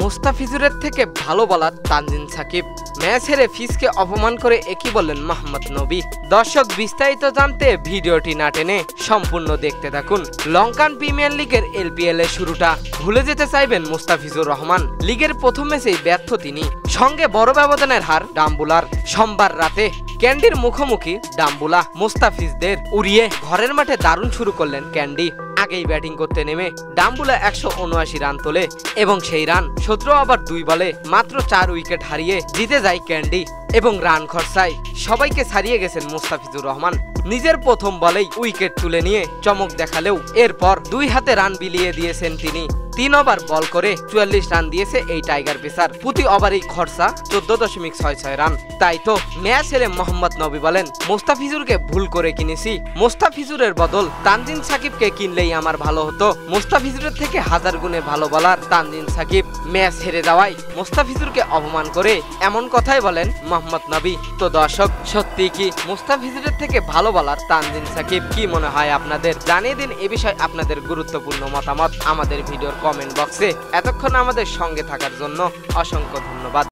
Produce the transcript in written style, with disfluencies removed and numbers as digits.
মুস্তাফিজুরের থেকে ভালো বলার তানজিম সাকিব। ম্যাচ হেরে ফিজকে অপমান করে একই বললেন মোহাম্মদ নবী। দর্শক, বিস্তারিত জানতে ভিডিওটি না টেনে সম্পূর্ণ দেখতে থাকুন। লঙ্কান প্রিমিয়ার লিগের এলপিএল এর শুরুটা ভুলে যেতে চাইবেন মুস্তাফিজুর রহমান। লিগের প্রথম ম্যাচেই ব্যর্থ তিনি, সঙ্গে বড় ব্যবধানের হার ডাম্বুলার। সোমবার রাতে ক্যান্ডির মুখোমুখি ডাম্বুলা মুস্তাফিজদের উড়িয়ে ঘরের মাঠে দারুণ শুরু করলেন ক্যান্ডি। আগেই ব্যাটিং করতে নেমে ডাম্বুলা 179 রান তোলে এবং সেই রান শত্রু আবার 2 বলে মাত্র 4 উইকেট হারিয়ে জিতে যায় ক্যান্ডি এবং রান খরচায় সবাইকে ছাড়িয়ে গেছেন মুস্তাফিজুর রহমান। নিজের প্রথম বলেই উইকেট তুলে নিয়ে চমক দেখালেও এরপর 2 হাতে রান বিলিয়ে দিয়েছেন তিনি। 3 ওভার বল করে 44 রান দিয়েছে এই টাইগার পেসার। প্রতি ওভারেই খরচা 14.66 রান। তাই তো ম্যাচ হেরে মোহাম্মদ নবী বলেন, মুস্তাফিজুরকে ভুল করে কিনেছি। মুস্তাফিজুরের বদল তানজিম সাকিবকে কিনলেই আমার ভালো হতো। মুস্তাফিজুরের থেকে 1000 গুণে ভালো বলার তানজিম সাকিব ম্যাচ হেরে যাওয়ায় মুস্তাফিজুরকে অপমান করে এমন কথাই বলেন মোহাম্মদ নবী। তো দর্শক, সত্যি কি মুস্তাফিজুরের থেকে ভালো বলার তানজিম সাকিব? কি মনে হয় আপনাদের? জানিয়ে দিন এ বিষয়ে আপনাদের গুরুত্বপূর্ণ মতামত আমাদের ভিডিওর কমেন্ট বক্সে। এতক্ষণ আমাদের সঙ্গে থাকার জন্য অসংখ্য ধন্যবাদ।